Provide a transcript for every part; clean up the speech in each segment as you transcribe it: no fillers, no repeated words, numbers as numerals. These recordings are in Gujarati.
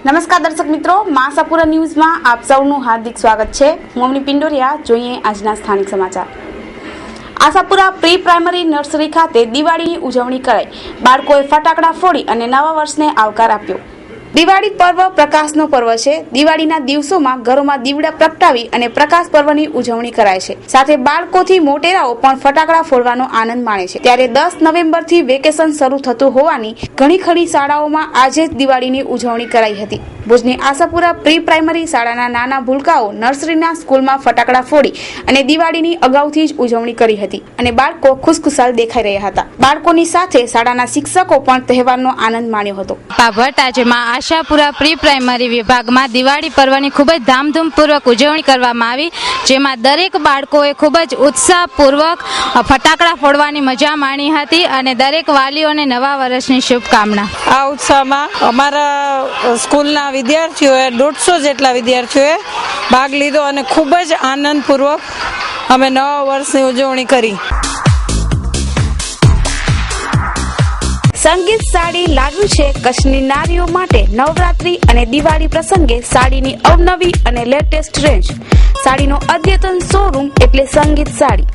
નમસ્કાર દર્શક મિત્રો, આશાપુરા ન્યૂઝમાં આપ સૌનું હાર્દિક સ્વાગત છે. હું અમની પિંડોરિયા. જોઈએ આજના સ્થાનિક સમાચાર. આશાપુરા પ્રી પ્રાઇમરી નર્સરી ખાતે દિવાળીની ઉજવણી કરાઈ. બાળકોએ ફટાકડા ફોડી અને નવા વર્ષને આવકાર આપ્યો. દિવાળી પર્વ પ્રકાશનો પર્વ છે. દિવાળીના દિવસોમાં ઘરોમાં દીવડા પ્રગટાવી અને પ્રકાશ પર્વની ઉજવણી કરાય છે. સાથે બાળકોથી મોટેરાઓ પણ ફટાકડા ફોડવાનો આનંદ માણે છે. ત્યારે 10 નવેમ્બરથી વેકેશન શરૂ થતું હોવાની ઘણી ખરી શાળાઓમાં આજે જ દિવાળીની ઉજવણી કરાઈ હતી. ભુજની આશાપુરા પ્રી પ્રાઇમરી શાળાના નાના ભૂલકાઓ નર્સરીના સ્કૂલમાં ફટાકડા ફોડી અને દિવાળીની અગાઉથી જ ઉજવણી કરી હતી અને બાળકો ખુશખુશાલ દેખાઈ રહ્યા હતા. બાળકોની સાથે શાળાના શિક્ષકો પણ તહેવારનો આનંદ માણ્યો હતો. આશાપુરા પ્રી પ્રાઇમરી વિભાગમાં દિવાળી પર્વની ખૂબ જ ધામધૂમપૂર્વક ઉજવણી કરવામાં આવી, જેમાં દરેક બાળકોએ ખૂબ જ ઉત્સાહપૂર્વક ફટાકડા ફોડવાની મજા માણી હતી અને દરેક વાલીઓને નવા વર્ષની શુભકામના. આ ઉત્સવમાં અમારા સ્કૂલના વિદ્યાર્થીઓએ 150 જેટલા વિદ્યાર્થીઓએ ભાગ લીધો અને ખૂબ જ આનંદપૂર્વક અમે નવા વર્ષની ઉજવણી કરી. સંગીત સાડી લાવ્યું છે કચ્છની નારીઓ માટે નવરાત્રી અને દિવાળી પ્રસંગે સાડીની અવનવી અને લેટેસ્ટ રેન્જ. સાડીનો અદ્યતન શોરૂમ એટલે સંગીત સાડી.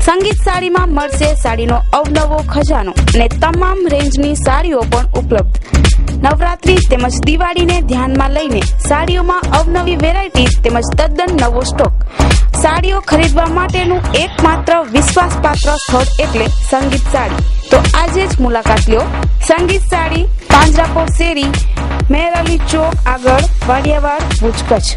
સંગીત સાડીમાં મળશે સાડીનો અવનવો ખજાનો અને તમામ રેન્જની સાડીઓ પણ ઉપલબ્ધ. નવરાત્રી તેમજ દિવાળીને ધ્યાનમાં લઈને સાડીઓમાં અવનવી વેરાયટી તેમજ તદ્દન નવો સ્ટોક. સાડીઓ ખરીદવા માટેનું એકમાત્ર વિશ્વાસપાત્ર સ્થળ એટલે સંગીત સાડી. તો આજે જ મુલાકાત લ્યો. સંગીત સાડી, પાંજરાપોળ શેરી, મેરઅલી ચોક આગળ, Vadiyavad, Bhuj, Kutch.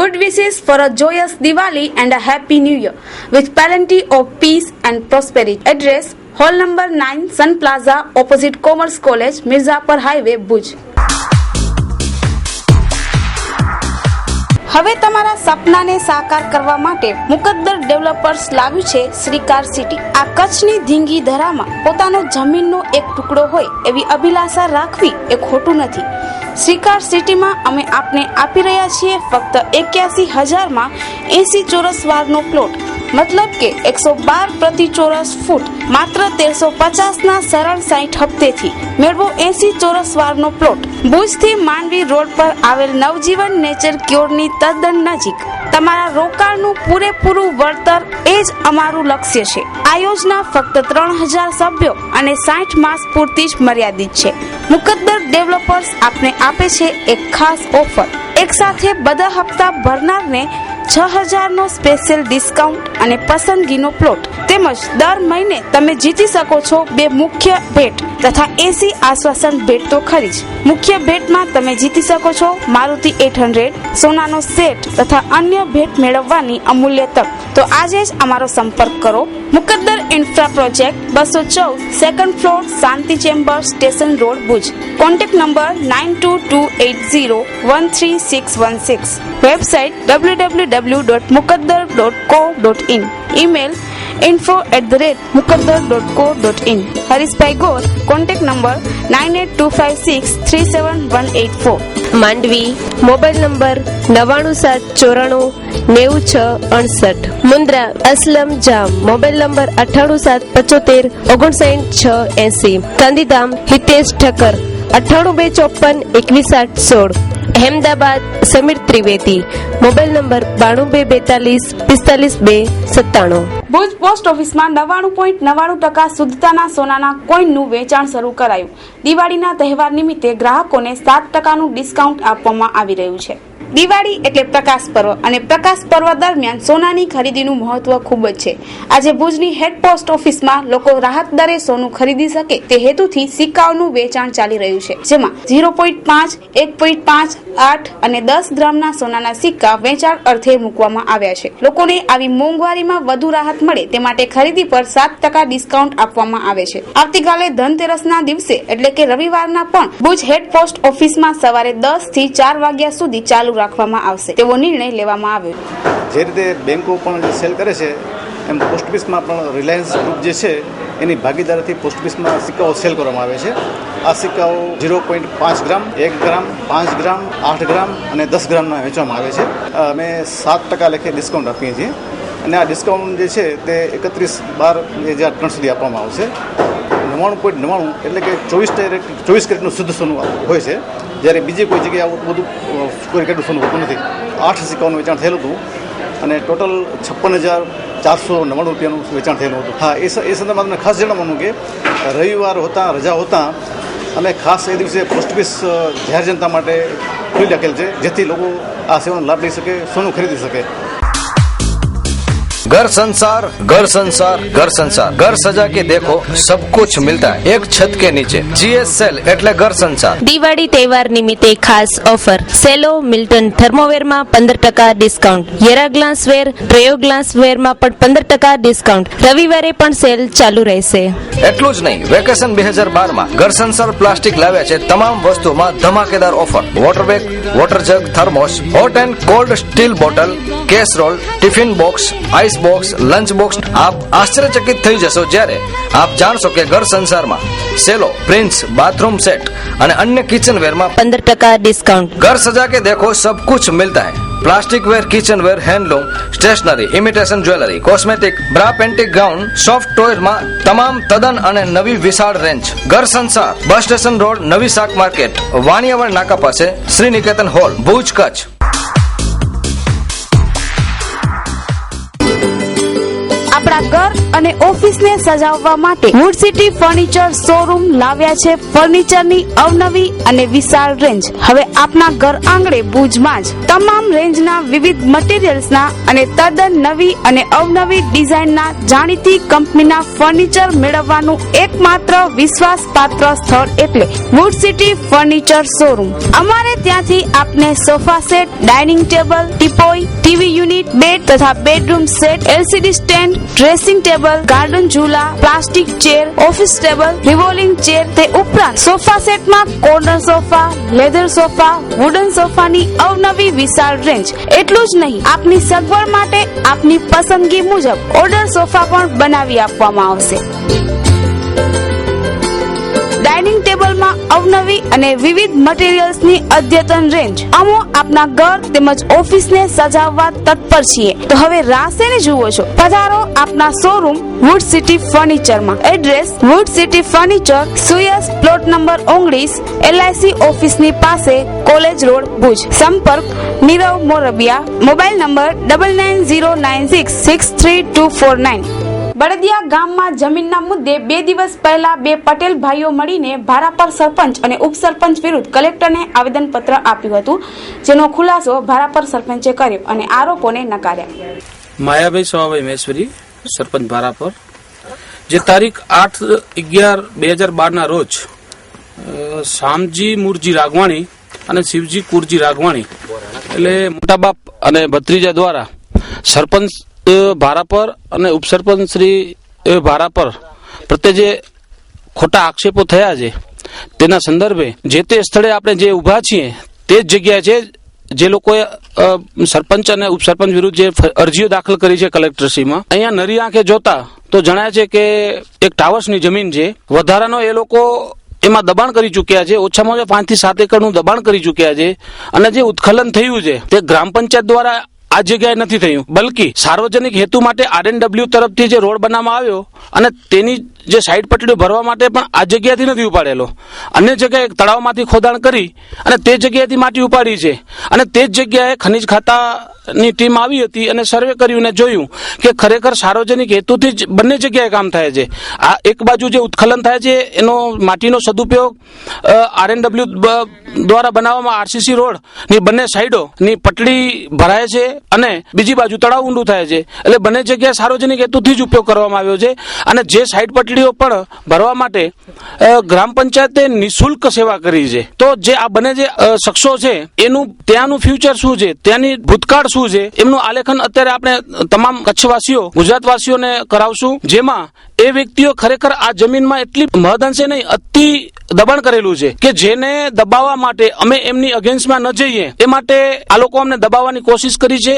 Good wishes for a joyous Diwali and a happy New Year with plenty of peace and prosperity. Address: Hall number 9, Sun Plaza, opposite Commerce College, Mirzapur Highway, Bhuj. હવે તમારા સપનાને સાકાર કરવા માટે મુકદ્દર ડેવલપર્સ લાવ્યું છે શ્રીકાર સિટી. આ કચ્છની ધીંગી ધરામાં પોતાનો જમીનનો એક ટુકડો હોય એવી અભિલાષા રાખવી એ ખોટું નથી. શ્રીકાર સિટીમાં અમે આપને આપી રહ્યા છીએ ફક્ત 81,000માં 80 ચોરસ વારનો પ્લોટ, મતલબ કે 112 પ્રતિ ચોરસ ફૂટ, માત્ર 1350ના સરળ 60 હપ્તેથી મેળવો 80 ચોરસ વારનો પ્લોટ. ભુજથી માંડવી રોડ પર આવેલ નવજીવન નેચર ક્યોરની તદ્દન નજીક. તમારા રોકાણનું પૂરેપૂરું વળતર એ જ અમારું લક્ષ્ય છે. આ યોજના ફક્ત 3000 સભ્યો અને 60 માસ પૂરતી જ મર્યાદિત છે. મુકદ્દર ડેવલપર્સ આપને આપે છે એક ખાસ ઓફર. એક સાથે બધા હપ્તા ભરનારને 6000નો સ્પેશિયલ ડિસ્કાઉન્ટ અને પસંદગીનો પ્લોટ. તેમજ દર મહિને તમે જીતી શકો છો 2 મુખ્ય ભેટ તથા 80 આશ્વાસન ભેટ તો ખરી જ. મુખ્ય ભેટમાં તમે જીતી શકો છો મારુતિ 800, સોનાનો સેટ તથા અન્ય ભેટ મેળવવાની અમૂલ્ય તક. તો આજે જ અમારો સંપર્ક કરો. Mukaddar infra project, 214, second floor, Shanti chamber, station road, Bhuj. Contact number 9228013616. Website www.mukaddar.co.in. Email info@mukaddar.co.in. Harishbhai Gor. Contact number 9825637184. Mandvi mobile number 9774490668. Mundra Aslam Jam mobile number 9875759680. Gandhidham Hitesh Thakkar 9824512816. Ahmedabad Sameer Trivedi mobile number 9242455297. Bhuj post ઓફિસમાં 99.99% શુદ્ધતાના સોનાના કોઈનનું વેચાણ શરૂ કરાયું. દિવાળીના તહેવાર નિમિત્તે ગ્રાહકોને 7%નું ડિસ્કાઉન્ટ આપવામાં આવી રહ્યું છે. દિવાળી એટલે પ્રકાશ પર્વ અને પ્રકાશ પર્વ દરમિયાન સોનાની ખરીદીનું મહત્વ ખૂબ જ છે. આજે ભુજની હેડ પોસ્ટ ઓફિસમાં લોકો રાહત દરે સોનું ખરીદી શકે તે હેતુથી સિક્કાઓનું વેચાણ ચાલી રહ્યું છે, જેમાં 0.5, 1.5, 8 અને 10 ગ્રામના સોનાના સિક્કા વેચાણ અર્થે મૂકવામાં આવ્યા છે. લોકોને આવી મોંઘવારીમાં વધુ રાહત મળે તે માટે ખરીદી પર 7% ડિસ્કાઉન્ટ આપવામાં આવે છે. આવતીકાલે ધનતેરસના દિવસે એટલે કે રવિવારના પણ ભુજ હેડ પોસ્ટ ઓફિસમાં સવારે 10 થી 4 વાગ્યા સુધી ચાલુ રાખવામાં આવશે તેવો નિર્ણય લેવામાં આવ્યો. જે રીતે બેંકો પણ સેલ કરે છે એમ પોસ્ટ ઓફિસમાં પણ રિલાયન્સ ગ્રુપ જે છે એની ભાગીદારીથી પોસ્ટ ઓફિસમાં સિક્કાઓ સેલ કરવામાં આવે છે. આ સિક્કાઓ 0.5 ગ્રામ, 1 ગ્રામ, 5 ગ્રામ, 8 ગ્રામ અને 10 ગ્રામના વેચવામાં આવે છે. અમે 7% લેખે ડિસ્કાઉન્ટ આપીએ છીએ. અને આ ડિસ્કાઉન્ટ જે છે તે 31/12/2003 સુધી આપવામાં આવશે. 99.99 એટલે કે 24 કેરેટનું શુદ્ધ સોનું હોય છે, જ્યારે બીજી કોઈ જગ્યાએ આવું બધું કોઈ કેરેટનું સોનું હોતું નથી. 8 સિક્કાઓનું વેચાણ થયેલું હતું અને ટોટલ 56,499 રૂપિયાનું વેચાણ થયેલું હતું. હા, એ સંદર્ભમાં તમને ખાસ જણાવવાનું કે રવિવાર હોતા, રજા હોતા અમે ખાસ એ દિવસે પોસ્ટ ઓફિસ જાહેર જનતા માટે ખુલ્લી રાખેલ છે, જેથી લોકો આ સેવાનો લાભ લઈ શકે, સોનું ખરીદી શકે. घर संसार घर संसार घर संसार घर सजा के देखो सब कुछ मिलता है एक छत के नीचे. GS સેલ એટલે ઘર સંસાર. દિવાળી તહેવાર નિમિત્તે ખાસ ઓફર. સેલો મિલ્ટન થર્મોવેરમાં 15% ડિસ્કાઉન્ટ. યેરા ગ્લાસવેર, ટ્રેયો ગ્લાસવેરમાં પણ 15% ડિસ્કાઉન્ટ. રવિવારે પણ સેલ ચાલુ રહેશે. એટલું જ નહીં, વેકેશન 2012 માં ઘર સંસાર પ્લાસ્ટિક લાવ્યા છે તમામ વસ્તુમાં ધમાકેદાર offer. Water bag, water jug, thermos, hot and cold steel bottle, casserole, tiffin box, ice box, lunch box. આપ આશ્ચર્યચકિત થઈ જશો જ્યારે આપ જાણશો કે ઘર સંસારમાં સેલો, પ્રિન્સ, બાથરૂમ સેટ અને અન્ય કિચનવેરમાં 15% ડિસ્કાઉન્ટ. घर सजा के देखो सब कुछ मिलता है. Plastic ware, kitchen ware, handloom, stationery, imitation jewellery, cosmetic, bra, पेंटिक गाउन, सॉफ्ट टॉय માં તમામ તદ્દન અને નવી વિશાળ રેન્જ. ઘર સંસાર, બસ સ્ટેશન રોડ, નવી શાક માર્કેટ, વાણિયાવળ નાકા પાસે, શ્રી નિકેતન હોલ, ભુજ, કચ્છ. આપણા ઘર અને ઓફિસને સજાવવા માટે વુડ સિટી ફર્નિચર શોરૂમ લાવ્યા છે ફર્નિચરની અવનવી અને વિશાળ રેન્જ. હવે આપના ઘર આંગણે ભુજમાં જ તમામ રેન્જના વિવિધ મટીરીયલ્સના અને તદ્દન નવી અને અવનવી ડિઝાઇનના જાણીતી કંપનીના ફર્નિચર મેળવવાનું એકમાત્ર વિશ્વાસપાત્ર સ્થળ એટલે વુડ સિટી ફર્નિચર શોરૂમ. અમારે ત્યાંથી આપને sofa set, dining table, teapoy, TV unit, bed તથા bedroom set, LCD stand, dressing table, garden ઝૂલા, plastic chair, office table, revolving chair, તે ઉપરાંત સોફા સેટમાં corner sofa, leather sofa, wooden સોફાની અવનવી વિશાળ રેન્જ. એટલું જ નહીં, આપની સગવડ માટે આપની પસંદગી મુજબ ઓર્ડર સોફા પણ બનાવી આપવામાં આવશે. ડાઇનિંગ ટેબલમાં અવનવી અને વિવિધ મટીરીયલ્સની અદ્યતન રેન્જ. અમે આપના ઘર તેમજ ઓફિસને સજાવવા તત્પર છીએ. તો હવે રાહ શેની જુઓ છો? પધારો આપના શોરૂમ વુડ સિટી ફર્નિચરમાં. એડ્રેસ વુડ સિટી ફર્નિચર, સુયસ પ્લોટ નંબર 19, LIC ઓફિસની પાસે, કોલેજ રોડ, ભુજ. સંપર્ક નીરવ મોરબિયા. Mobile number 9909663249. બળદિયા ગામમાં જમીનના મુદ્દે 2 દિવસ પહેલા 2 પટેલ ભાઈઓ મળીને ભારાપર સરપંચ અને ઉપસરપંચ વિરુદ્ધ કલેક્ટરને આવેદનપત્ર આપ્યું હતું, જેનો ખુલાસો ભારાપર સરપંચે કર્યો અને આરોપોને નકાર્યા. માયાભાઈ સવાભાઈ મહેશ્વરી, સરપંચ ભારાપર, જે તારીખ 8/11/2012 ના રોજ શામજી મુરજી રાગવાણી અને શિવજી કુરજી રાગવાણી એટલે મોટા બાપ અને ભત્રીજા દ્વારા સરપંચ ભારાપર અને ઉપસરપંચ શ્રી ભારાપર પ્રત્યે જે ખોટા આક્ષેપો થયા છે તેના સંદર્ભે જે તે સ્થળે આપણે જે ઉભા છીએ તે જ જગ્યાએ છે જે લોકોએ સરપંચ અને ઉપસરપંચ વિરુદ્ધ જે અરજીઓ દાખલ કરી છે કલેક્ટરશ્રીમાં. અહીંયા નરી આંખે જોતા તો જણાય છે કે એક ટાવર્સની જમીન છે, વધારાનો એ લોકો એમાં દબાણ કરી ચૂક્યા છે. ઓછામાં ઓછા 5 થી 7 એકરનું દબાણ કરી ચૂક્યા છે અને જે ઉત્ખલન થયું છે તે ગ્રામ પંચાયત દ્વારા આ જગ્યાએ નથી થયું, બલકી સાર્વજનિક હેતુ માટે RNW તરફથી જે રોડ બનાવવામાં આવ્યો અને તેની જે સાઈડ પટ્ટીઓ ભરવા માટે પણ આ જગ્યાથી નથી ઉપાડેલો. અન્ય જગ્યાએ તળાવમાંથી ખોદાણ કરી અને તે જગ્યાએથી માટી ઉપાડી છે અને તે જ જગ્યાએ ખનિજ ખાતાની ટીમ આવી હતી અને સર્વે કર્યું અને જોયું કે ખરેખર સાર્વજનિક હેતુથી જ બંને જગ્યાએ કામ થાય છે. આ એક બાજુ જે ઉત્ખલન થાય છે એનો માટીનો સદુપયોગ RNW દ્વારા બનાવવામાં RCC રોડની બંને સાઈડોની પટડી ભરાય છે અને બીજી બાજુ તળાવ ઊંડું થાય છે. એટલે બંને જગ્યાએ સાર્વજનિક હેતુથી જ ઉપયોગ કરવામાં આવ્યો છે અને જે સાઈડ પટડીઓ પણ ભરવા માટે ગ્રામ પંચાયતે નિઃશુલ્ક સેવા કરી છે. તો જે આ બંને જે શખ્સો છે એનું ત્યાંનું ફ્યુચર શું છે, ત્યાંની ભૂતકાળ શું છે, એમનું આલેખન અત્યારે આપણે તમામ કચ્છવાસીઓ, ગુજરાતવાસીઓને કરાવશું, જેમાં એ વ્યક્તિઓ ખરેખર આ જમીનમાં એટલી મહદઅંશે નહીં અતિ દબાણ કરેલું છે કે જેને દબાવવા માટે અમે એમની અગેન્સ્ટમાં ન જઈએ એ માટે આ લોકો અમને દબાવવાની કોશિશ કરી છે.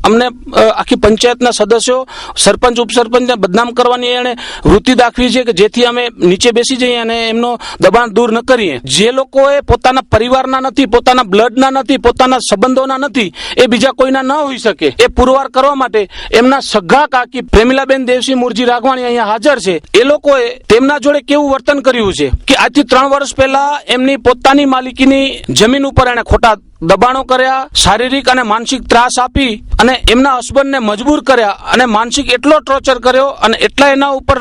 અમને આખી પંચાયતના સદસ્યો, સરપંચ, ઉપસરપંચને બદનામ કરવાની એને વૃત્તિ દાખવી છે કે જેથી અમે નીચે બેસી જઈએ અને એમનો દબાણ દૂર ન કરીએ. જે લોકોએ પોતાના પરિવારના નથી, પોતાના બ્લડના નથી, પોતાના સંબંધોના નથી, એ બીજા કોઈના ન હોઈ શકે એ પુરવાર કરવા માટે એમના સગા કાકી પ્રેમિલાબેન દેવસિંહ મુરજી રાઘવાણી અહીંયા હાજર છે. એ લોકોએ તેમના જોડે કેવું વર્તન કર્યું છે કે આજથી 3 વર્ષ પહેલા એમની પોતાની માલિકીની જમીન ઉપર એને ખોટા દબાણો કર્યા, શારીરિક અને માનસિક ત્રાસ આપી અને એમના હસબન્ડને મજબૂર કર્યા અને માનસિક એટલો ટોર્ચર કર્યો અને એટલા એના ઉપર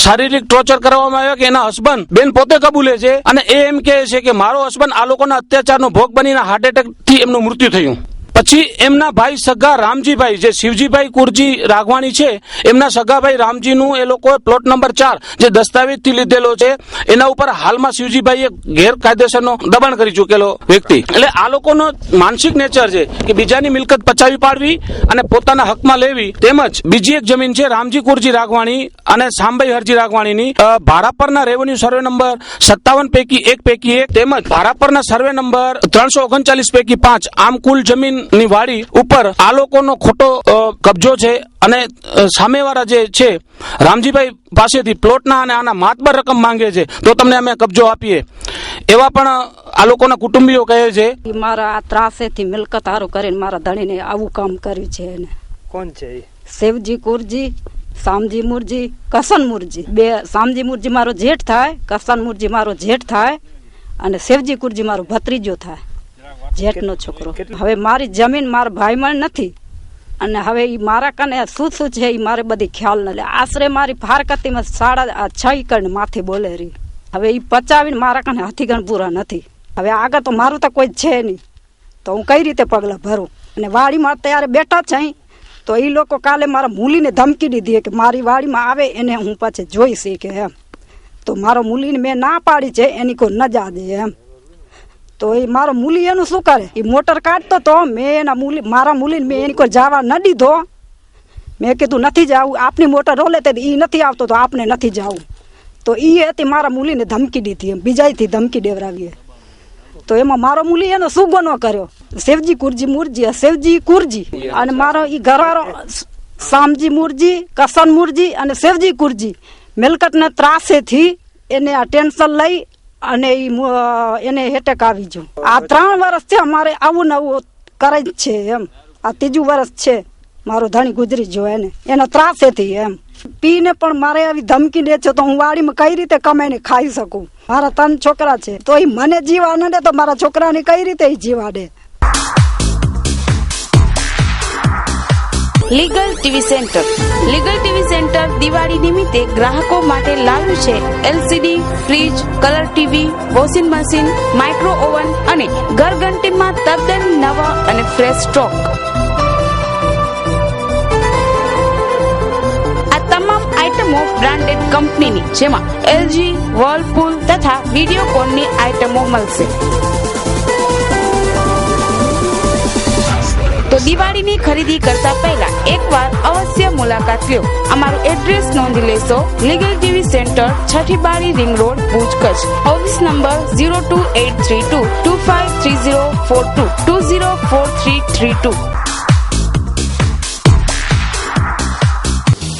શારીરિક ટોર્ચર કરવામાં આવ્યો કે એના હસબન્ડ બેન પોતે કબૂલે છે અને એ એમ કહે છે કે મારો હસબન્ડ આ લોકોના અત્યાચારનો ભોગ બનીને હાર્ટ એટેક થી એમનું મૃત્યુ થયું. પછી એમના ભાઈ સગા રામજીભાઈ, જે શિવજીભાઈ કુરજી રાઘવાણી છે, એમના સગા ભાઈ રામજીનું એ લોકોએ પ્લોટ નંબર 4 જે દસ્તાવેજથી લીધેલો છે એના ઉપર હાલમાં શિવજીભાઈએ ગેરકાયદેસરનો દબાણ કરી ચૂકેલો વ્યક્તિ. એટલે આ લોકોનો માનસિક નેચર છે કે બીજાની મિલકત પચાવી પાડવી અને પોતાના હકમાં લેવી. તેમજ બીજી એક જમીન છે રામજી કુરજી રાઘવાણી અને શામભાઈ હરજી રાઘવાણીની ભારાપરના રેવન્યુ સર્વે નંબર 57 પૈકી 1 તેમજ ભારાપરના સર્વે નંબર 339 પૈકી 5 આમ કુલ જમીન ની વાડી ઉપર આ લોકોનો ખોટો કબજો છે અને સામેવાળા જે છે રામજીભાઈ પાસેથી પ્લોટના અને આના માતબર રકમ માંગે છે તો તમને અમે કબજો આપીએ એવા પણ આ લોકોના કુટુંબીઓ કહે છે. મારા આ ત્રાસેથી મિલકત હારું કરીને મારા ધણીને આવું કામ કર્યું છે. એને કોણ છે? શિવજી કુરજી, શામજી મુરજી, કસન મુરજી. બે શામજી મુરજી મારો જેઠ થાય, કસન મુરજી મારો જેઠ થાય અને શિવજી કુરજી મારો ભત્રીજો થાય, જેઠનો છોકરો. હવે મારી જમીન મારા ભાઈમાં નથી અને હવે ઈ મારા કને શું છે એ મારે બધી ખ્યાલ ન લે. આશરે મારી ફારકતીમાં 6.5 એકર માથે બોલે રહી. હવે ઈ પચાવીને મારા કને હાથીગણ પૂરા નથી. હવે આગળ તો મારું તો કોઈ છે નહીં તો હું કઈ રીતે પગલાં ભરું? અને વાડીમાં ત્યારે બેઠા છે તો એ લોકો કાલે મારા મૂલીને ધમકી દીધી કે મારી વાડીમાં આવે એને હું પછી જોઈશ કે એમ. તો મારો મૂલીને મેં ના પાડી છે એની કોઈ ન જા દે એમ. તો એ મારો મૂલી એનું શું કરે? એ મોટર કાઢતો તો મેં એના મારા મૂલીને મેં એની કોઈ જવા ન દીધો. મેં કીધું નથી જવું, આપની મોટર રોલે તે એ નથી આવતો તો આપણે નથી જવું. તો એ હતી મારા મૂલીને ધમકી દીધી એમ, બીજાથી ધમકી દેવરાવીએ. તો એમાં મારો મૂલી એનો શું ગુનો કર્યો? શિવજી કુરજી મુરજી, શિવજી કુરજી અને મારો એ ઘરવાળો શામજી મુરજી, કસન મુરજી અને શિવજી કુરજી મિલકતના ત્રાસેથી એને આ ટેન્શન લઈ અને એને હેટેક આવી ગયું. આ 3 વર્ષથી અમારે આવું નવું કરે જ છે એમ. આ 3જું વર્ષ છે મારો ધણી ગુજરી ગયો એના ત્રાસેથી એમ. પીને પણ મારે આવી ધમકી દે છે તો હું વાડીમાં કઈ રીતે કમાઈને ખાઈ શકું? મારા 3 છોકરા છે તો એ મને જીવા ન દે તો મારા છોકરાને કઈ રીતે જીવા દે? Legal TV centre. Legal TV centre Diwali નિમિત્તે ગ્રાહકો માટે લાવ્યું છે LCD, fridge, colour TV, washing machine, micro oven અને ઘરઘંટીમાં તદ્દન નવા અને ફ્રેશ સ્ટોક. આ તમામ આઇટમો બ્રાન્ડેડ કંપનીની જેમાં એલજી, વર્લપૂલ તથા વિડીયોકોનની આઇટમો મળશે. તો દિવાળીની ખરીદી કરતા પહેલા એકવાર અવશ્ય મુલાકાત લો. અમારું એડ્રેસ નોંધી લેશો. લીગલ ટીવી સેન્ટર, છઠ્ઠી બારી, ring road, Bhuj, Kutch. Office number 02832 253042 204332.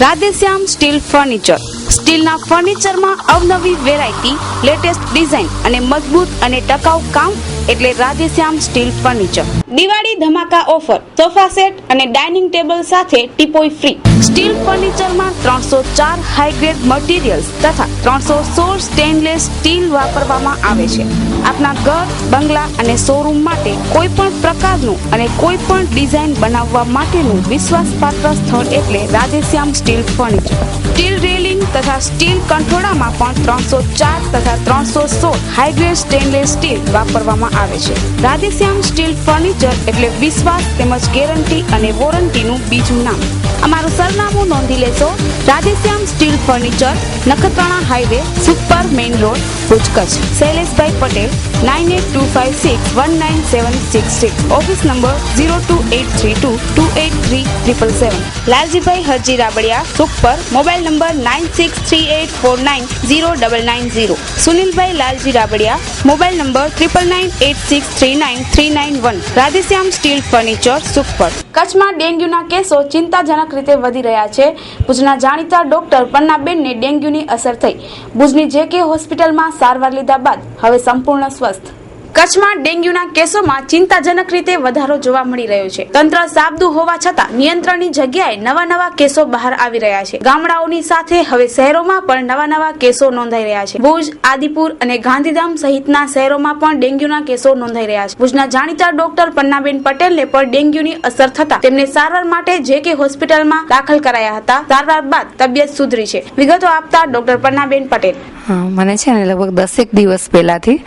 Radheshyam steel furniture. સ્ટીલના ફર્નિચરમાં અવનવી વેરાયટી, લેટેસ્ટ ડિઝાઇન અને મજબૂત અને ટકાઉ કામ એટલે રાધેશ્યામ સ્ટીલ ફર્નિચર. દિવાળી ધમાકા ઓફર, સોફા સેટ અને ડાઇનિંગ ટેબલ સાથે ટીપોય ફ્રી. સ્ટીલ ફર્નિચરમાં 304 હાઈ ગ્રેડ મટીરીયલ્સ તથા 316 સ્ટેનલેસ સ્ટીલ વાપરવામાં આવે છે. આપના ઘર, બંગલા અને શોરૂમ માટે કોઈ પણ પ્રકારનું અને કોઈ પણ ડિઝાઇન બનાવવા માટેનું વિશ્વાસપાત્ર સ્થળ એટલે Radheshyam steel furniture. Steel railing તથા સ્ટીલ કંઠોળામાં પણ 304 તથા 316 હાઈ ગ્રેડ સ્ટેનલેસ સ્ટીલ વાપરવામાં આવે છે. રાધેશ્યામ સ્ટીલ ફર્નિચર એટલે વિશ્વાસ તેમજ ગેરંટી અને વોરંટીનું બીજું નામ. અમારું સરનામું નોંધી લેશો. Radheshyam steel furniture, Nakhatrana highway, super main road, Bhuj, Kutch. Shaileshbhai Patel, 9825619766. Office number 02832283777. Laljibhai Harji Rabadiya, super, mobile number 9638490990. Sunilbhai Lalji Rabadiya, mobile number 9998639391. Radheshyam steel furniture, super. કચ્છમાં ડેન્ગ્યુના કેસો ચિંતાજનક રીતે વધી રહ્યા છે. ભુજના જાણીતા ડોક્ટર પન્નાબેનને ડેન્ગ્યુની અસર થઈ. ભુજની JK હોસ્પિટલમાં સારવાર લીધા બાદ હવે સંપૂર્ણ સ્વસ્થ. કચ્છમાં ડેન્ગ્યુના કેસોમાં ચિંતાજનક રીતે વધારો જોવા મળી રહ્યો છે. તંત્ર સાબદું હોવા છતાં નિયંત્રણની જગ્યાએ નવા કેસો બહાર આવી રહ્યા છે. ગામડાઓની સાથે હવે શહેરોમાં પણ નવા કેસો નોંધાઈ રહ્યા છે. ભુજ, આદિપુર અને ગાંધીધામ સહિતના શહેરોમાં પણ ડેન્ગ્યુના કેસો નોંધાઈ રહ્યા છે. ભુજના જાણીતા ડોક્ટર પન્નાબેન પટેલને પણ ડેન્ગ્યુની અસર થતા તેમને સારવાર માટે JK હોસ્પિટલમાં દાખલ કરાયા હતા. સારવાર બાદ તબિયત સુધરી છે. વિગતો આપતા ડોક્ટર પન્નાબેન પટેલ. મને છે ને લગભગ 10 દિવસ પહેલાથી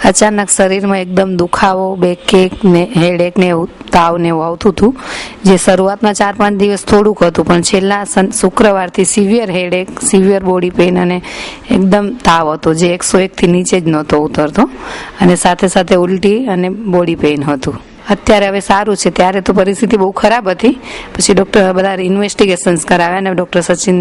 અચાનક શરીરમાં એકદમ દુખાવો, બેક ને હેડેક ને તાવ ને એવું આવતું હતું. જે શરૂઆતમાં 4-5 દિવસ થોડુંક હતું, પણ છેલ્લા શુક્રવારથી severe headache, severe body pain અને એકદમ તાવ હતો જે 101 થી નીચે જ નહોતો ઉતરતો, અને સાથે સાથે ઉલટી અને બોડી પેઇન હતું. અત્યારે હવે સારું છે. ત્યારે તો પરિસ્થિતિ બહુ ખરાબ હતી. પછી ડોક્ટર બધા ઇન્વેસ્ટિગેશન્સ કરાવ્યા અને ડોક્ટર સચિન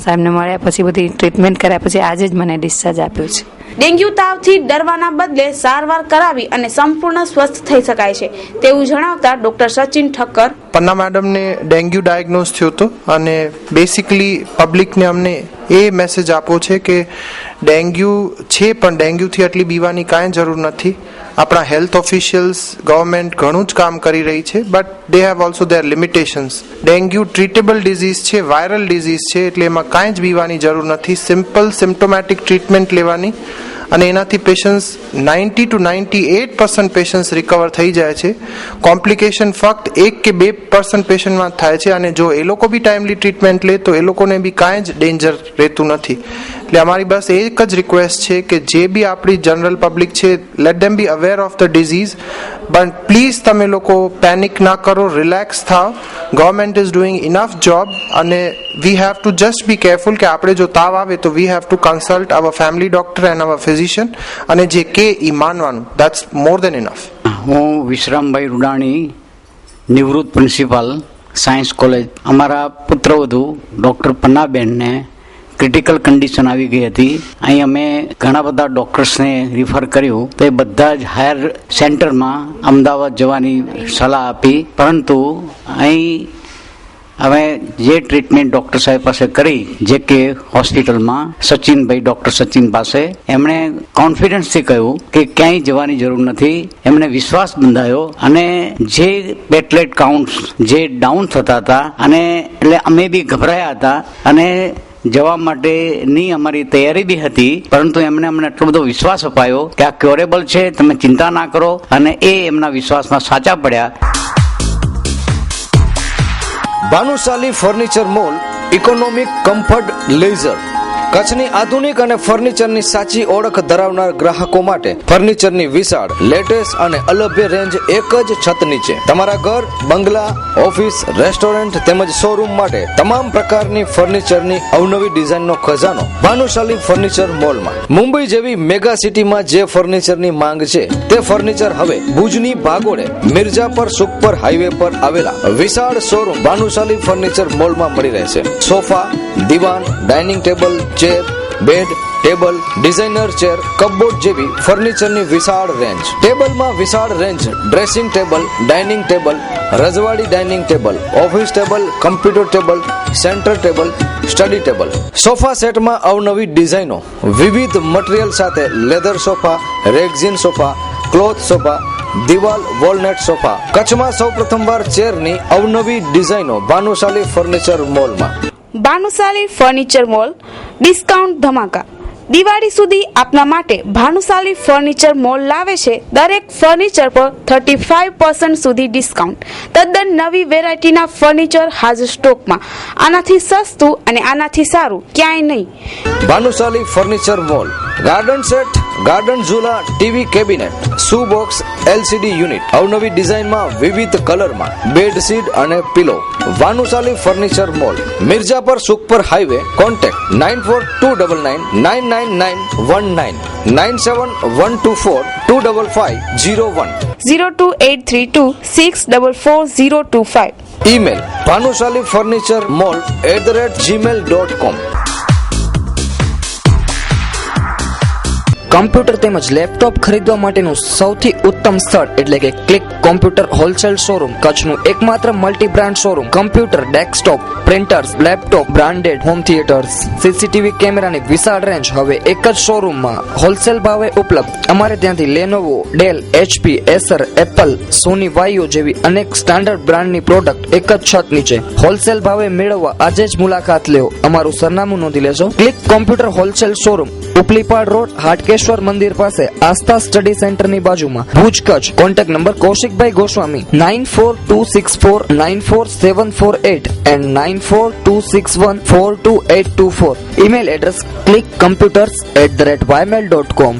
સાહેબને મળ્યા, પછી બધી ટ્રીટમેન્ટ કર્યા, પછી આજે જ મને ડિસ્ચાર્જ આપ્યો છે. ડેન્ગ્યુ તાવથી ડરવાના બદલે સારવાર કરાવી અને સંપૂર્ણ સ્વસ્થ થઈ શકાય છે તેવું જણાવતા ડોક્ટર સચિન ઠક્કર. પન્ના મેડમને ડેન્ગ્યુ ડાયગ્નોઝ થયો હતો, અને બેસિકલી પબ્લિકને અમને એ મેસેજ આપો છે કે ડેન્ગ્યુ છે, પણ ડેન્ગ્યુથી આટલી બીવાની કાંઈ જરૂર નથી. આપણા હેલ્થ ઓફિશિયલ્સ, ગવર્મેન્ટ ઘણું જ કામ કરી રહી છે, but they have also there limitations. Dengue treatable disease છે, વાયરલ ડિઝીઝ છે, એટલે એમાં કાંઈ જ બીવાની જરૂર નથી. સિમ્પલ સિમ્પ્ટોમેટિક ટ્રીટમેન્ટ લેવાની, અને એનાથી પેશન્ટ્સ 90 to 98% પેશન્ટ્સ રિકવર થઈ જાય છે. કોમ્પ્લિકેશન ફક્ત 1 કે 2% પેશન્ટમાં થાય છે, અને જો એ લોકો બી ટાઈમલી ટ્રીટમેન્ટ લે તો એ લોકોને બી કાંઈ જ ડેન્જર રહેતું નથી. એટલે અમારી બસ એક જ રિક્વેસ્ટ છે કે જે બી આપણી જનરલ પબ્લિક છે, let them be aware of the disease, but please તમે લોકો પેનિક ના કરો, રિલેક્સ થાઓ. Government is doing enough job, અને we have to just be careful કે આપણે જો તાવ આવે તો we have to consult our family doctor and our physician, અને જે કે ઈ માનવાનું, દેટ્સ મોર દેન ઇનફ. હું વિશ્રામભાઈ રૂડાણી, નિવૃત્ત પ્રિન્સિપાલ, સાયન્સ કોલેજ. અમારા પુત્રવધુ ડૉક્ટર પન્નાબેનને ક્રિટિકલ કન્ડિશન આવી ગઈ હતી. અહીં અમે ઘણા બધા ડૉક્ટર્સને રિફર કર્યું, તો એ બધા જ હાયર સેન્ટરમાં અમદાવાદ જવાની સલાહ આપી, પરંતુ અહીં હવે જે ટ્રીટમેન્ટ ડૉક્ટર સાહેબ પાસે કરી, JK હોસ્પિટલમાં સચિનભાઈ, ડૉક્ટર સચિન પાસે, એમણે કોન્ફિડન્સથી કહ્યું કે ક્યાંય જવાની જરૂર નથી. એમને વિશ્વાસ બંધાયો, અને જે પ્લેટલેટ કાઉન્ટ્સ જે ડાઉન થતા હતા, અને એટલે અમે બી ગભરાયા હતા, અને જવા માટેની અમારી તૈયારી બી હતી, પરંતુ એમણે અમને એટલો બધો વિશ્વાસ અપાયો કે આ ક્યોરેબલ છે, તમે ચિંતા ના કરો, અને એ એમના વિશ્વાસમાં સાચા પડ્યા. Bhanushali furniture mall, economic, comfort, leisure. કચ્છની આધુનિક અને ફર્નિચરની સાચી ઓળખ ધરાવનાર ગ્રાહકો માટે ફર્નિચરની વિશાળ, લેટેસ્ટ અને અલભ્ય રેન્જ એક જ છત નીચે. તમારા ઘર, બંગલા, ઓફિસ, રેસ્ટોરન્ટ તેમજ શોરૂમ માટે તમામ પ્રકારની ફર્નિચરની અવનવી ડિઝાઇનનો ખજાનો ભાનુશાલી ફર્નિચર મોલમાં. મુંબઈ જેવી મેગા સિટીમાં જે ફર્નિચરની માંગ છે, તે ફર્નિચર હવે ભુજની ભાગોળે મિર્જાપર સુખપર હાઈવે પર આવેલા વિશાળ શોરૂમ ભાનુશાલી ફર્નિચર મોલમાં મળી રહેશે. સોફા, દીવાન, dining table, chair, bed, table, designer chair, cupboard જેવી ફર્નિચરની વિશાળ રેન્જ. ટેબલમાં વિશાળ range, dressing table, dining table, રજવાડી dining table, office table, computer table, centre table, study table. Sofa સેટમાં અવનવી ડિઝાઇનો, વિવિધ મટીરીયલ સાથે leather sofa, rexine sofa, cloth sofa, દિવાલ વોલનેટ સોફા. કચ્છમાં સૌ પ્રથમવાર ચેરની અવનવી ડિઝાઇનો ભાનુશાલી ફર્નિચર મોલમાં. ભાનુશાલી ફર્નિચર મોલ, ડિસ્કાઉન્ટ ધમાકા. દિવાળી સુધી આપના માટે ભાનુશાલી ફર્નિચર મોલ લાવે છે દરેક ફર્નિચર પર 35% સુધી ડિસ્કાઉન્ટ. તદ્દન નવી વેરાયટીના ફર્નિચર હાજર સ્ટોકમાં. આનાથી સસ્તું અને આનાથી સારું ક્યાંય નહીં. Bhanushali furniture mall, garden set, garden ઝૂલા, TV cabinet, shoe box, LCD unit, અવનવી ડિઝાઇનમાં વિવિધ કલરમાં, બેડશીટ અને pillow. Bhanushali furniture mall, Mirjapar Sukhpar highway. Contact 9429999919 9712425501 02832644025. Email bhanushaliFurnitureMall@gmail.com. Computer તેમજ લેપટોપ ખરીદવા માટેનું સૌથી ઉત્તમ સ્થળ એટલે કે ક્લિક કોમ્પ્યુટર હોલસેલ શોરૂમ, કચ્છનું એકમાત્ર multi brand showroom. Computer, desktop, printers, laptop, branded home theatres, CCTV કેમેરાની વિશાળ રેન્જ હવે એક જ શોરૂમમાં હોલસેલ ભાવે ઉપલબ્ધ. અમારે ત્યાંથી Lenovo, Dell, HP, Acer, Apple, Sony Vaio જેવી અનેક સ્ટાન્ડર્ડ બ્રાન્ડની પ્રોડક્ટ એક જ છત નીચે હોલસેલ ભાવે મેળવવા આજે જ મુલાકાત લ્યો. અમારું સરનામું નોંધી લેજો. Click computer wholesale showroom, Uplipad road, Hatkeshwar મંદિર પાસે, આસ્થા સ્ટડી સેન્ટરની બાજુમાં, Bhuj, Kutch. Contact number Kaushikbhai Goswami 9426494748 and 9426142824. Email address clickcomputers@ymail.com.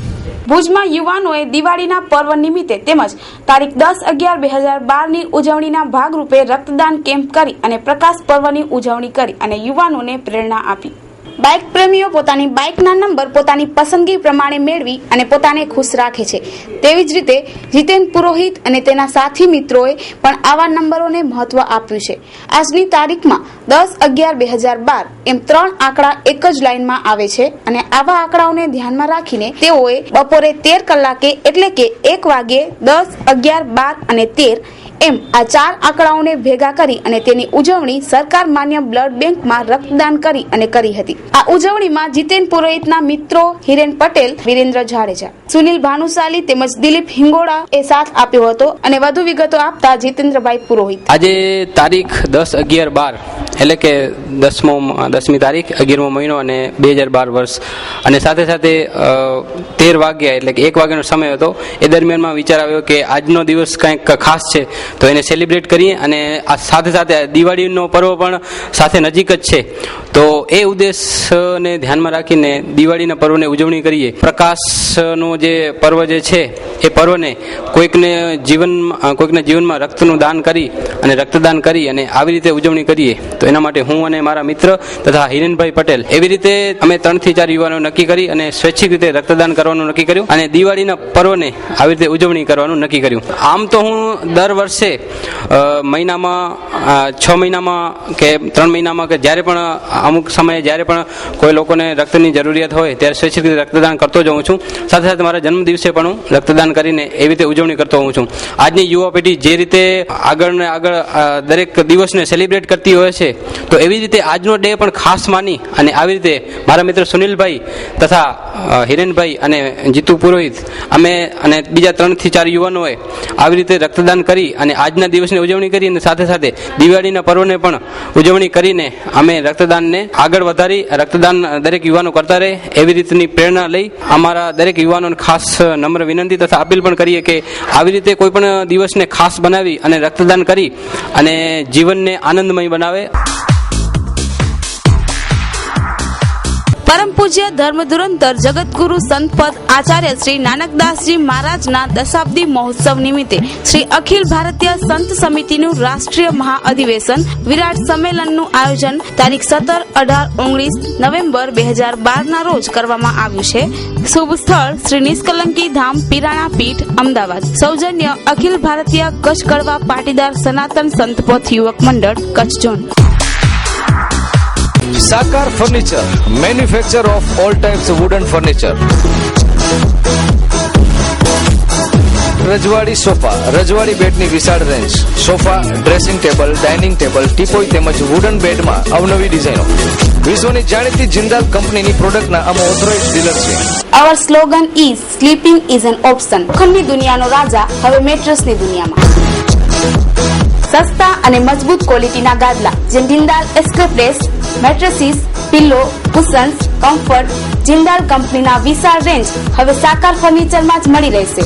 ભુજમાં યુવાનોએ દિવાળીના પર્વ નિમિત્તે તેમજ તારીખ 10/11/2012ની ઉજવણીના ભાગરૂપે રક્તદાન કેમ્પ કરી અને પ્રકાશ પર્વની ઉજવણી કરી અને યુવાનોને પ્રેરણા આપી. બાઇક પ્રેમીઓ પોતાની બાઇકના નંબર પોતાની પસંદગી પ્રમાણે મેળવી અને પોતાને ખુશ રાખે છે. તેવી જ રીતે જીતેન પુરોહિત અને તેના સાથી મિત્રોએ પણ આવા નંબરોને મહત્વ આપ્યું છે. આજની તારીખમાં 10/11/2012 એમ 3 આંકડા એક જ લાઇનમાં આવે છે અને આવા આંકડાઓને ધ્યાનમાં રાખીને તેઓએ બપોરે 13 કલાકે એટલે કે 1 વાગ્યે 10, 11, 12 અને 13 એમ આ 4 આંકડાઓને ભેગા કરી અને તેની ઉજવણી સરકાર માન્ય બ્લડ બેંકમાં રક્તદાન કરી અને કરી હતી. આ ઉજવણીમાં જીતેન પુરોહિતના મિત્રો હિરેન પટેલ, વિરેન્દ્ર જાડેજા, સુનિલ ભાનુશાલી તેમજ દિલીપ હિંગોડા એ સાથ આપ્યો હતો અને વધુ વિગતો આપતા જીતેન્દ્રભાઈ પુરોહિત. આજે તારીખ 10/11/12 એટલે કે 10મી તારીખ 11મો મહિનો અને 2012 વર્ષ અને સાથે સાથે 13 વાગ્યા એટલે કે 1 વાગ્યાનો સમય હતો. એ દરમિયાનમાં વિચાર આવ્યો કે આજનો દિવસ કંઈક ખાસ છે તો એને સેલિબ્રેટ કરીએ અને આ સાથે સાથે દિવાળીનો પર્વ પણ સાથે નજીક જ છે તો એ ઉદ્દેશને ધ્યાનમાં રાખીને દિવાળીના પર્વને ઉજવણી કરીએ. પ્રકાશનો જે પર્વ જે છે એ પર્વને કોઈકને જીવનમાં રક્તનું દાન કરી અને રક્તદાન કરી અને આવી રીતે ઉજવણી કરીએ તો એના માટે હું અને મારા મિત્ર તથા હિરેનભાઈ પટેલ એવી રીતે અમે 3 થી 4 યુવાનો નક્કી કરી અને સ્વૈચ્છિક રીતે રક્તદાન કરવાનું નક્કી કર્યું અને દિવાળીના પર્વને આવી રીતે ઉજવણી કરવાનું નક્કી કર્યું. આમ તો હું દર વર્ષે મહિનામાં 6 મહિનામાં કે 3 મહિનામાં કે જ્યારે પણ અમુક સમયે જ્યારે પણ કોઈ લોકોને રક્તની જરૂરિયાત હોય ત્યારે સ્વૈચ્છિક રીતે રક્તદાન કરતો જ હોઉં છું. સાથે સાથે મારા જન્મ દિવસે પણ હું રક્તદાન કરીને એવી રીતે ઉજવણી કરતો હોઉં છું. આજની યુવા પેઢી જે રીતે આગળ દરેક દિવસને સેલિબ્રેટ કરતી હોય છે તો એવી રીતે આજનો ડે પણ ખાસ માની અને આવી રીતે મારા મિત્ર સુનિલભાઈ તથા હિરેનભાઈ અને જીતુ પુરોહિત અમે અને બીજા 3 થી 4 યુવાનોએ આવી રીતે રક્તદાન કરી અને આજના દિવસની ઉજવણી કરી અને સાથે સાથે દિવાળીના પર્વને પણ ઉજવણી કરીને અમે રક્તદાનને આગળ વધારી રક્તદાન દરેક યુવાનો કરતા રહે એવી રીતની પ્રેરણા લઈ અમારા દરેક યુવાનોને ખાસ નમ્ર વિનંતી તથા અપીલ પણ કરીએ કે આવી રીતે કોઈ પણ દિવસને ખાસ બનાવી અને રક્તદાન કરી અને જીવનને આનંદમય બનાવે. પરમ પૂજ્ય ધર્મધુરંતર જગતગુરુ સંતપદ આચાર્ય શ્રી નાનકદાસજી મહારાજના દશાબ્દી મહોત્સવ નિમિત્તે શ્રી અખિલ ભારતીય સંત સમિતિનું રાષ્ટ્રીય મહાઅધિવેશન વિરાટ સંમેલનનું આયોજન તારીખ 17, 18, 19 નવેમ્બર 2012 ના રોજ કરવામાં આવ્યું છે. શુભ સ્થળ શ્રી નિષ્કલંકી ધામ પીરાણા પીઠ અમદાવાદ. સૌજન્ય અખિલ ભારતીય કચ્છ કડવા પાટીદાર સનાતન સંતપથ યુવક મંડળ કચ્છ ઝોન. સાકાર furniture, manufacture of all types wooden furniture. રજવાડી સોફા, રજવાડી બેડની વિશાળ range, sofa, dressing table, dining table, teapoy તેમજ વુડન બેડમાં અવનવી ડિઝાઇનો. વિશ્વની જાણીતી જિંદાલ કંપનીની પ્રોડક્ટના અમે ઓથોરાઇઝ્ડ ડીલર છીએ. Our slogan is sleeping is an option. ખંડની દુનિયાનો રાજા હવે મેટ્રેસની દુનિયામાં. સસ્તા અને મજબૂત ક્વોલિટીના ગાદલા જેમ જિંદાલ એસ્કેપ્રેસ, mattresses, pillow, cushions, comfort, Jindal કંપનીના વિશાળ રેન્જ હવે સાકાર ફર્નિચરમાં જ મળી રહેશે.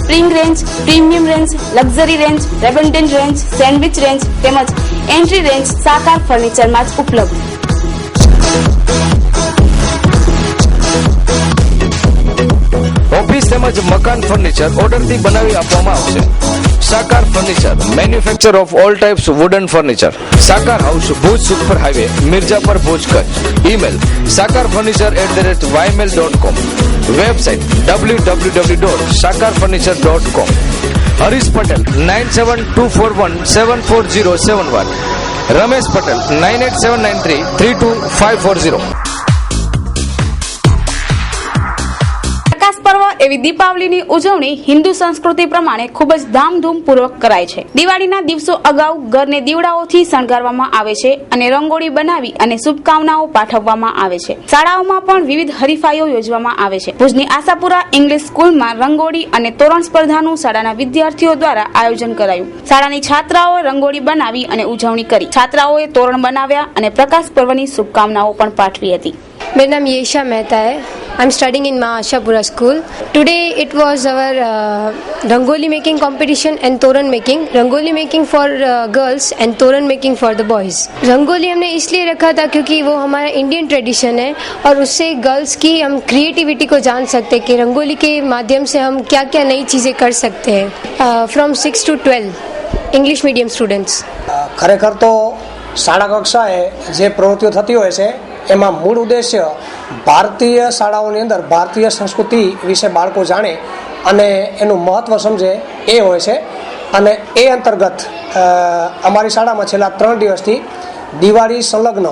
Spring range, premium range, luxury range, rebonded range, sandwich range તેમજ એન્ટ્રી રેન્જ સાકાર ફર્નિચરમાં જ ઉપલબ્ધ. ઓફિસ તેમજ મકાન ફર્નિચર ઓર્ડરથી બનાવી આપવામાં આવશે. Sakar furniture, manufacture of all types wooden furniture. Sakar house, Bhuj super highway, Mirjapar, Bhuj, Kutch. Email sakarfurniture@ymail.com. Website www.sakarfurniture.com. Harish Patel 9724174071. Ramesh Patel 9879332540. પર્વ એવી દીપાવલીની ઉજવણી હિન્દુ સંસ્કૃતિ પ્રમાણે ખૂબ જ ધામધૂમપૂર્વક કરાય છે. દિવાળીના દિવસો અગાઉ ઘરને દીવડાઓથી શણગારવામાં આવે છે અને રંગોળી બનાવી અને શુભકામનાઓ પાઠવવામાં આવે છે. શાળાઓમાં પણ વિવિધ હરીફાઈઓ યોજવામાં આવે છે. ભુજની આશાપુરા ઇંગ્લિશ સ્કૂલમાં રંગોળી અને તોરણ સ્પર્ધાનું શાળાના વિદ્યાર્થીઓ દ્વારા આયોજન કરાયું. શાળાની છાત્રાઓએ રંગોળી બનાવી અને ઉજવણી કરી. છાત્રાઓએ તોરણ બનાવ્યા અને પ્રકાશ પર્વની શુભકામનાઓ પણ પાઠવી હતી. मेरा नाम येशा मेहता है. I am studying in Maa Ashapura school. Today it was our rangoli making competition and toran making. Rangoli making for girls and toran making for the boys. Rangoli हमने इसलिए रखा था क्योंकि वो हमारा इंडियन ट्रेडिशन है और उससे गर्ल्स की हम क्रिएटिविटी को जान सकते हैं कि रंगोली के माध्यम से हम क्या क्या नई चीज़ें कर सकते हैं. From 6 to 12 English medium students. ખરેખર તો શાળા કક્ષાએ જે પ્રવૃત્તિઓ થતી હોય છે એમાં મૂળ ઉદ્દેશ્ય ભારતીય શાળાઓની અંદર ભારતીય સંસ્કૃતિ વિશે બાળકો જાણે અને એનું મહત્ત્વ સમજે એ હોય છે. અને એ અંતર્ગત અમારી શાળામાં છેલ્લા 3 દિવસથી દિવાળી સંલગ્ન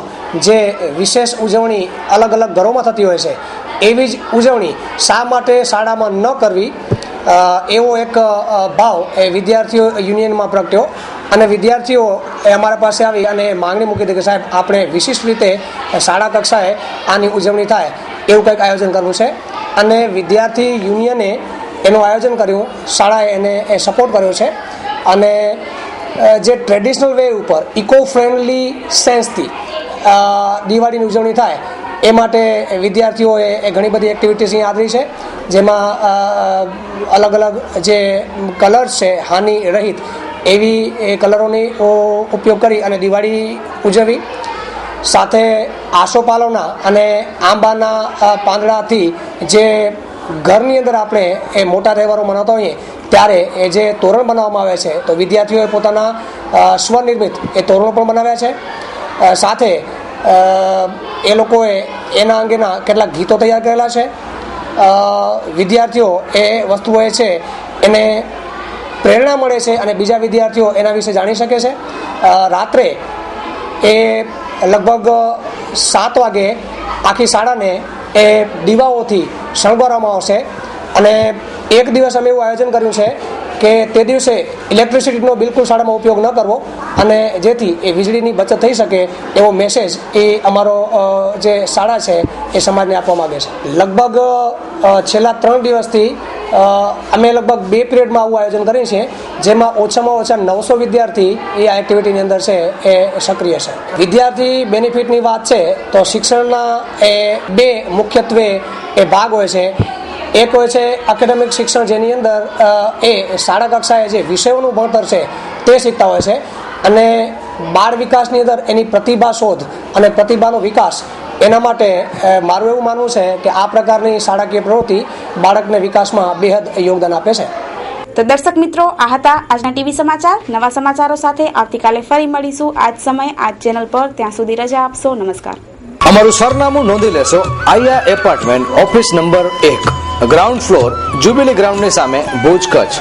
જે વિશેષ ઉજવણી અલગ અલગ ઘરોમાં થતી હોય છે એવી જ ઉજવણી શા માટે શાળામાં ન કરવી એવો એક ભાવ એ વિદ્યાર્થીઓ યુનિયનમાં પ્રગટ્યો અને વિદ્યાર્થીઓ એ અમારા પાસે આવી અને માંગણી મૂકી હતી કે સાહેબ આપણે વિશિષ્ટ રીતે શાળા કક્ષાએ આની ઉજવણી થાય એવું કંઈક આયોજન કરવું છે. અને વિદ્યાર્થી યુનિયને એનું આયોજન કર્યું, શાળાએ એને સપોર્ટ કર્યો છે અને જે ટ્રેડિશનલ વે ઉપર ઇકો ફ્રેન્ડલી સેન્સથી દિવાળીની ઉજવણી થાય એ માટે વિદ્યાર્થીઓએ ઘણી બધી એક્ટિવિટીઝ અહીં આદરી છે. જેમાં અલગ અલગ જે કલર્સ છે હાનિ રહિત એવી એ કલરોની ઉપયોગ કરી અને દિવાળી ઉજવી. સાથે આસોપાલવના અને આંબાના પાંદડાથી જે ઘરની અંદર આપણે એ મોટા તહેવારો મનાવતા હોઈએ ત્યારે એ જે તોરણ બનાવવામાં આવે છે તો વિદ્યાર્થીઓએ પોતાના સ્વનિર્મિત એ તોરણો પણ બનાવ્યા છે. સાથે એ લોકોએ એના અંગેના કેટલાક ગીતો તૈયાર કરેલા છે. વિદ્યાર્થીઓ એ વસ્તુઓ છે એને પ્રેરણા મળે છે અને બીજા વિદ્યાર્થીઓ એના વિશે જાણી શકે છે. રાત્રે એ લગભગ 7 વાગે આખી શાળાને એ દીવાઓથી શણગારવામાં આવશે. અને એક દિવસ અમે એવું આયોજન કર્યું છે કે તે દિવસે ઇલેક્ટ્રિસિટીનો બિલકુલ શાળામાં ઉપયોગ ન કરવો અને જેથી એ વીજળીની બચત થઈ શકે એવો મેસેજ એ અમારો જે શાળા છે એ સમાજને આપવા માગે છે. લગભગ છેલ્લા 3 દિવસથી અમે લગભગ 2 પિરિયડમાં આવું આયોજન કરીએ છીએ જેમાં ઓછામાં ઓછા 900 વિદ્યાર્થી એ આ એક્ટિવિટીની અંદર છે એ સક્રિય છે. વિદ્યાર્થી બેનિફિટની વાત છે તો શિક્ષણના એ 2 મુખ્યત્વે એ ભાગ હોય છે. એક હોય છે એકેડેમિક શિક્ષણ જેની અંદર એ શાળા કક્ષાએ જે વિષયોનું ભણતર છે તે શીખતા હોય છે અને બાળ વિકાસની અંદર એની પ્રતિભા શોધ અને પ્રતિભાનો વિકાસ એના માટે મારું એવું માનવું છે કે આ પ્રકારની શાળાકીય પ્રવૃત્તિ બાળકને વિકાસમાં બેહદ યોગદાન આપે છે. તો દર્શક મિત્રો, આ હતા આજના ટીવી સમાચાર. નવા સમાચારો સાથે આવતીકાલે ફરી મળીશું આજ સમય આજ ચેનલ પર. ત્યાં સુધી રજા આપશો. નમસ્કાર. અમારું સરનામું નોંધી લેશો. Aaya apartment, office number 1, ground floor, jubilee ગ્રાઉન્ડની સામે, ભુજ, કચ્છ.